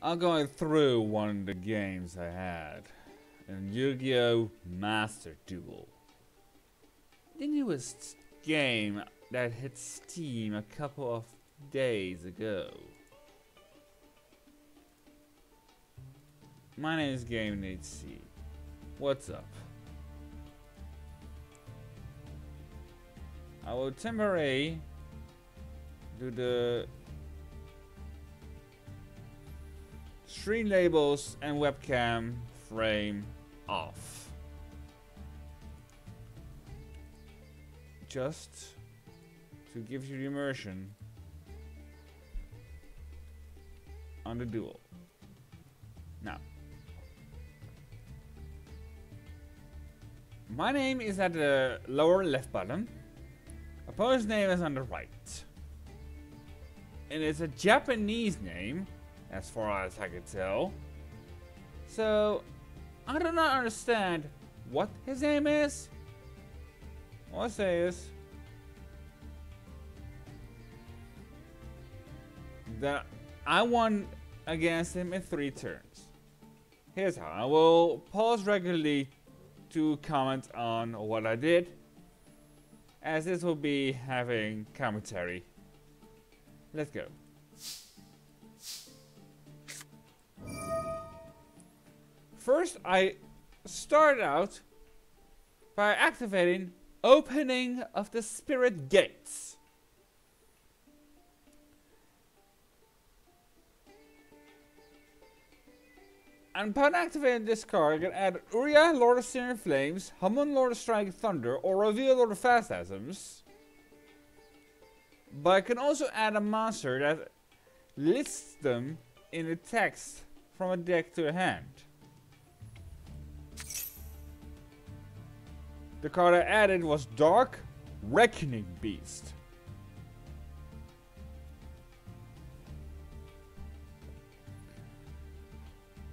I'm going through one of the games I had in Yu-Gi-Oh! Master Duel. The newest game that hit Steam a couple of days ago. My name is GameHC. What's up? I will temporarily do the screen labels and webcam frame off. Just to give you the immersion on the duel. Now, my name is at the lower left bottom. Opponent's name is on the right. And it's a Japanese name, as far as I can tell. So, I do not understand what his name is. All I say is that I won against him in 3 turns. Here's how. I will pause regularly to comment on what I did, as this will be having commentary. Let's go. First, I start out by activating Opening of the Spirit Gates. And upon activating this card, I can add Uria, Lord of Searing Flames, Hamon, Lord of Striking Thunder, or reveal Lord of Phantasms. But I can also add a monster that lists them in the text from a deck to a hand. The card I added was Dark Reckoning Beast.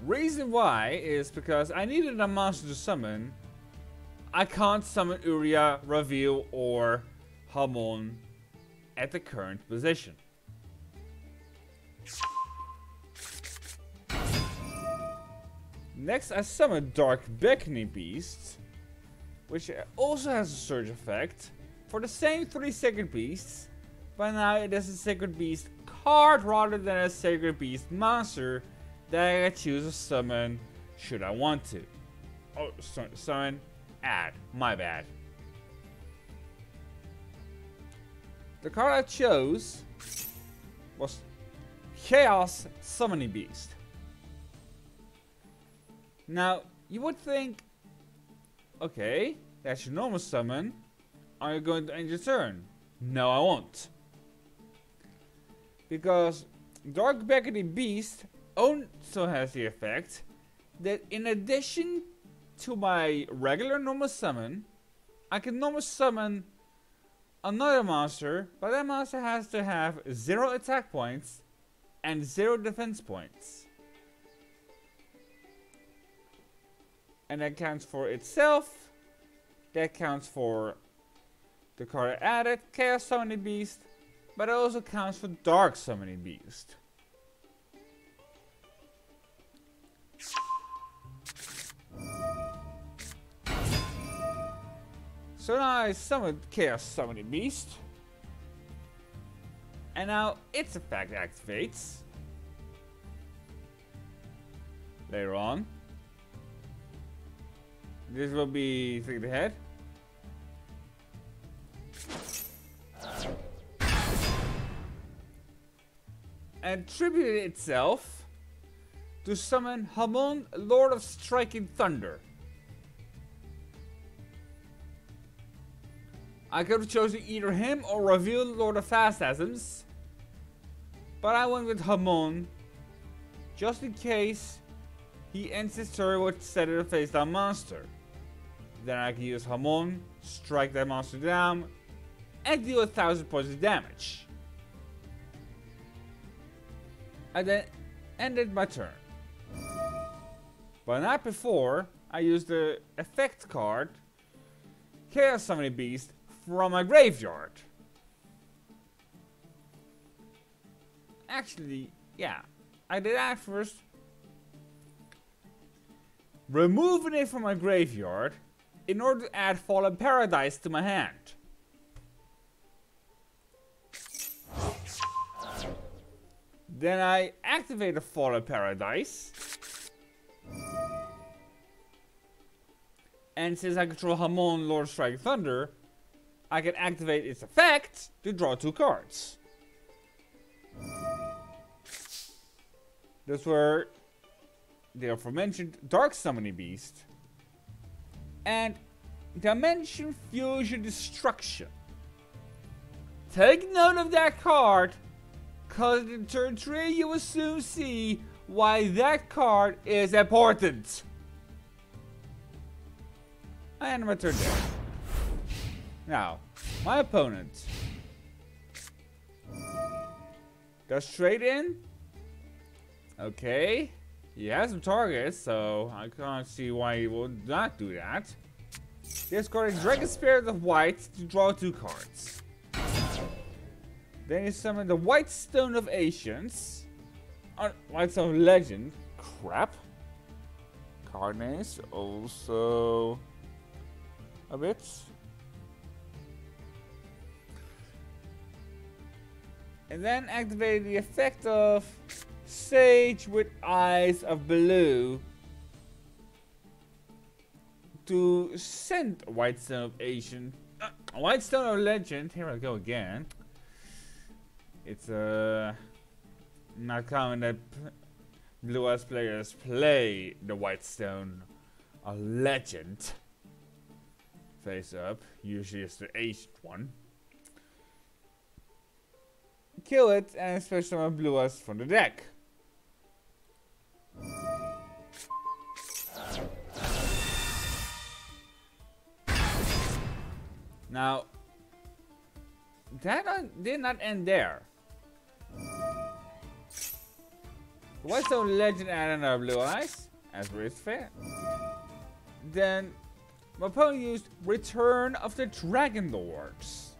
Reason why is because I needed a monster to summon. I can't summon Uria, Reveal, or Hamon at the current position. Next, I summon Dark Beckoning Beast, which also has a surge effect for the same 3 Sacred Beasts, but now it is a Sacred Beast card rather than a Sacred Beast monster that I can choose to summon should I want to. Oh, summon, add, my bad. The card I chose was Chaos Summoning Beast. Now, you would think, okay, that's your normal summon. Are you going to end your turn? No, I won't. Because Dark Beckoning Beast also has the effect that in addition to my regular normal summon, I can normal summon another monster, but that monster has to have 0 attack points and 0 defense points. And that counts for itself. That counts for the card I added, Chaos Summoning Beast, but it also counts for Dark Summoning Beast. So now I summoned Chaos Summoning Beast. And now its effect activates later on. This will be Think Ahead. And tribute itself to summon Hamon, Lord of Striking Thunder. I could have chosen either him or Reveal Lord of Phantasms, but I went with Hamon, just in case he ends his turn with set it a face down monster. Then I can use Hamon, strike that monster down, and deal 1000 points of damage. I then ended my turn. But not before I used the effect card, Chaos Summoning Beast, from my graveyard. Actually, yeah. I did that first. Removing it from my graveyard in order to add Fallen Paradise to my hand. Then I activate the Fallen Paradise. And since I control Hamon, Lord Strike Thunder, I can activate its effect to draw 2 cards. Those were the aforementioned Dark Summoning Beast and Dimension Fusion Destruction. Take note of that card, cause in turn 3 you will soon see why that card is important. I end my turn there. Now, my opponent does trade in. Okay. He has some targets, so I can't see why he would not do that. Discard a Dragon Spirit of White to draw 2 cards. Then he summoned the White Stone of Ancients. White Stone of Legend. Crap. Card names also a bit. And then activated the effect of Sage with Eyes of Blue to send White Stone of Asian, White Stone of Legend. Here I go again. It's not common that Blue Eyes players play the White Stone of Legend face up. Usually it's the ancient one. Kill it and special summon Blue Eyes from the deck. Now, that did not end there. White Stone Legend added another Blue Eyes, as per its fair. Then, my opponent used Return of the Dragon Lords.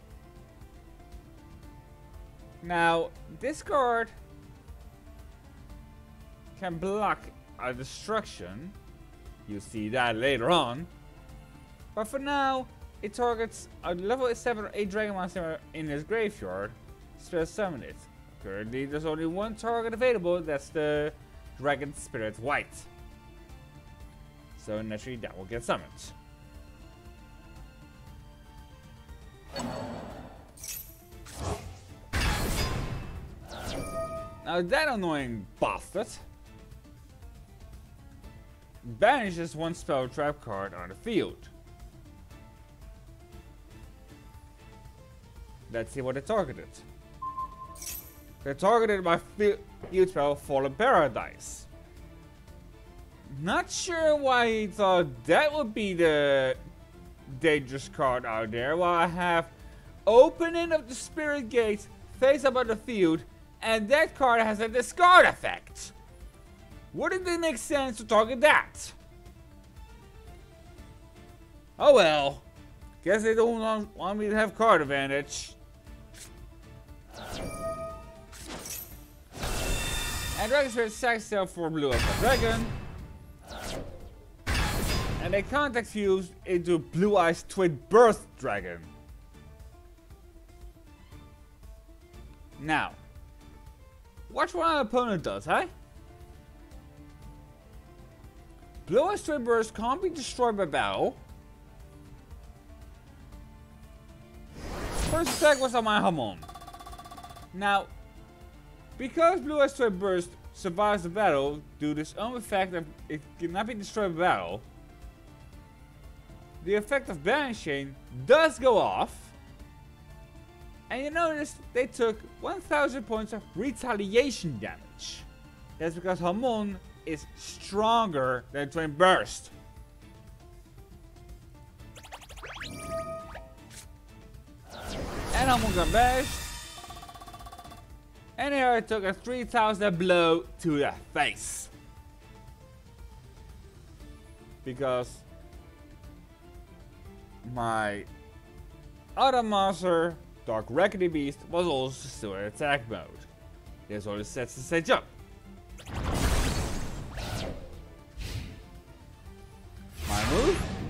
Now, this card can block a destruction. You'll see that later on. But for now, it targets a level 7 or 8 Dragon Monster in his graveyard. Special summon it. Currently, there's only one target available. That's the Dragon Spirit White. So naturally, that will get summoned. Now that annoying bastard banishes one spell trap card on the field. Let's see what it targeted. They targeted my field spell Fallen Paradise. Not sure why he thought that would be the dangerous card out there. While I have Opening of the Spirit Gate face up on the field, and that card has a discard effect. Wouldn't it make sense to target that? Oh well. Guess they don't want me to have card advantage. And Dragon Spirit sacks itself for Blue Eyes Dragon. And they contact fuse into Blue Eyes Twin Burst Dragon. Now, watch what our opponent does, huh? Blue Eyes Twin Burst can't be destroyed by battle. First attack was on my Hamon. Now, because Blue Eyes Twin Burst survives the battle due to its own effect that it cannot be destroyed by battle, the effect of banishing does go off. And you notice they took 1000 points of retaliation damage. That's because Hamon is stronger than Twin Burst. And Hamon got bashed. And here I took a 3000 blow to the face. Because my other monster, Dark Reckoning Beast, was also still in attack mode. This only sets the stage up.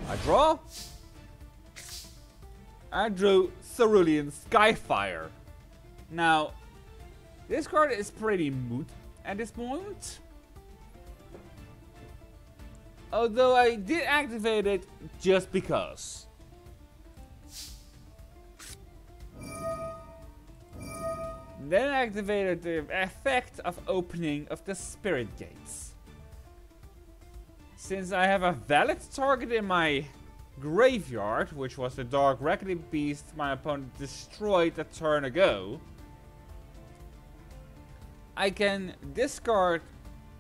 I draw. I drew Cerulean Skyfire. Now, this card is pretty moot at this moment. Although I did activate it just because. Then I activated the effect of opening of the Spirit Gates. Since I have a valid target in my graveyard, which was the Dark Reckoning Beast my opponent destroyed a turn ago, I can discard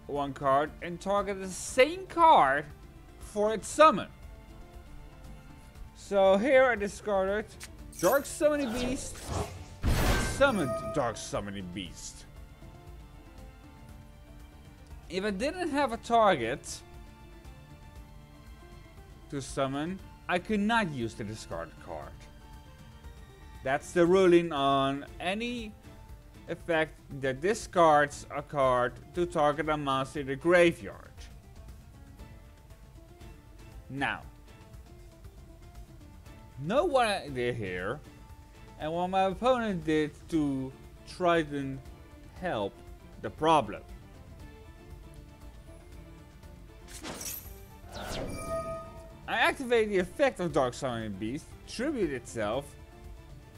one card and target the same card for its summon. So here I discarded Dark Summoning Beast, summoned Dark Summoning Beast. If I didn't have a target to summon, I could not use the discard card. That's the ruling on any effect that discards a card to target a monster in the graveyard. Now, know what I did here and what my opponent did to try to help the problem. I activated the effect of Dark Summoning Beast, tribute itself,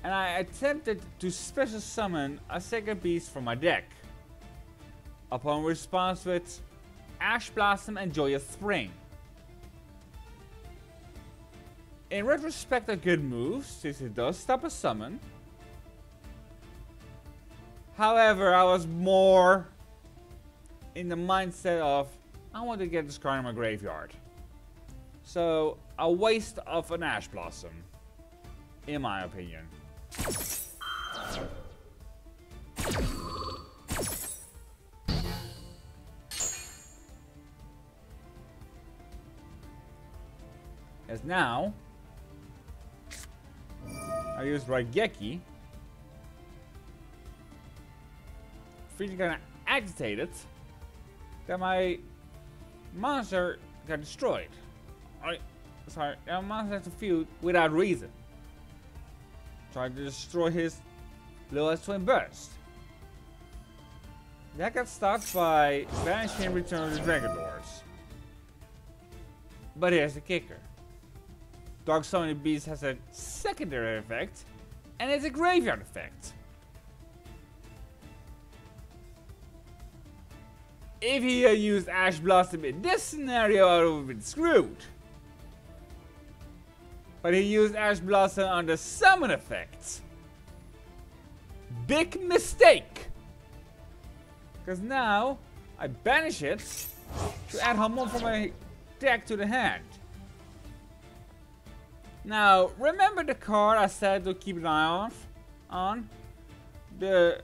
and I attempted to special summon a second beast from my deck. Upon response with Ash Blossom and Joyous Spring. In retrospect, a good move, since it does stop a summon. However, I was more in the mindset of, I want to get this card in my graveyard. So, a waste of an Ash Blossom, in my opinion. As now, I use Raigeki. Feeling kinda agitated that my monster got destroyed. My monster has to feud without reason. Tried to destroy his lowest twin burst. That got stopped by banishing Return of the Dragon Doors. But here's the kicker. Dark Summoning Beast has a secondary effect, and it's a graveyard effect. If he had used Ash Blossom in this scenario, I would have been screwed. But he used Ash Blossom on the summon effect. Big mistake! Because now, I banish it to add Hamon from my deck to the hand. Now, remember the card I said to keep an eye on? The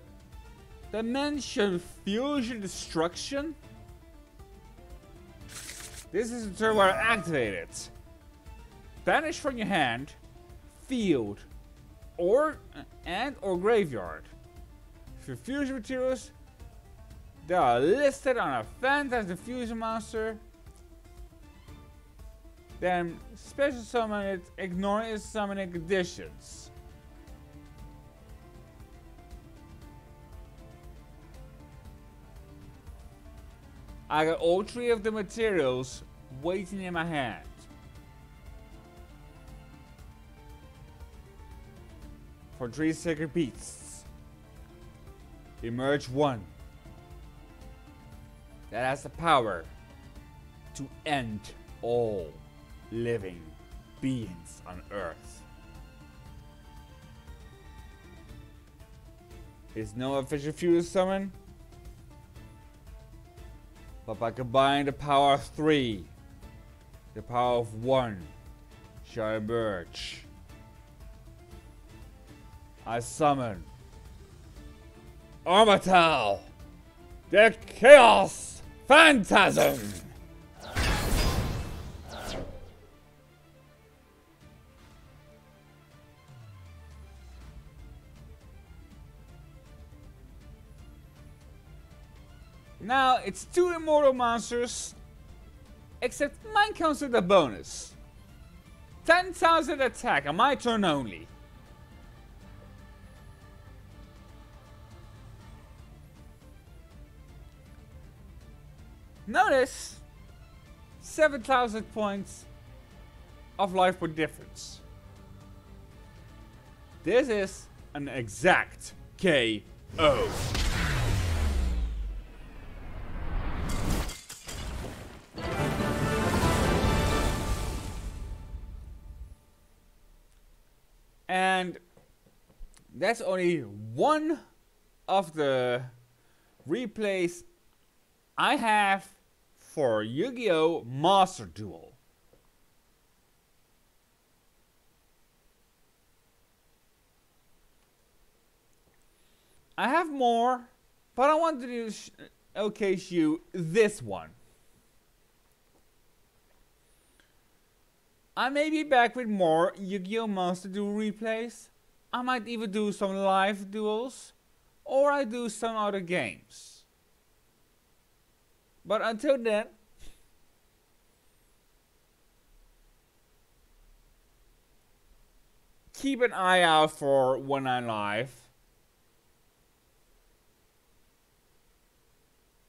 Dimension Fusion Destruction? This is the turn where I activate it. Banish from your hand, field, or graveyard. For fusion materials, they are listed on a Phantasm Fusion monster. Then special summon it, ignoring its summoning conditions. I got all three of the materials waiting in my hand. For 3 sacred beasts. Emerge one that has the power to end all living beings on Earth. It's no official fusion summon, but by combining the power of 3, the power of 1 shall emerge. I summon Armatal, the Chaos Phantasm! Now it's 2 immortal monsters, except mine comes with a bonus. 10,000 attack on my turn only. Notice 7,000 points of life point difference. This is an exact KO. And that's only one of the replays I have for Yu-Gi-Oh! Master Duel. I have more, but I wanted to showcase you this one. I may be back with more Yu-Gi-Oh! Master Duel replays. I might even do some live duels, or I do some other games. But until then, keep an eye out for when I'm live.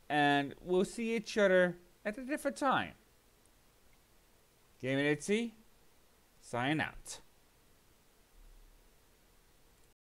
And we'll see each other at a different time. Game Itzy, sign out.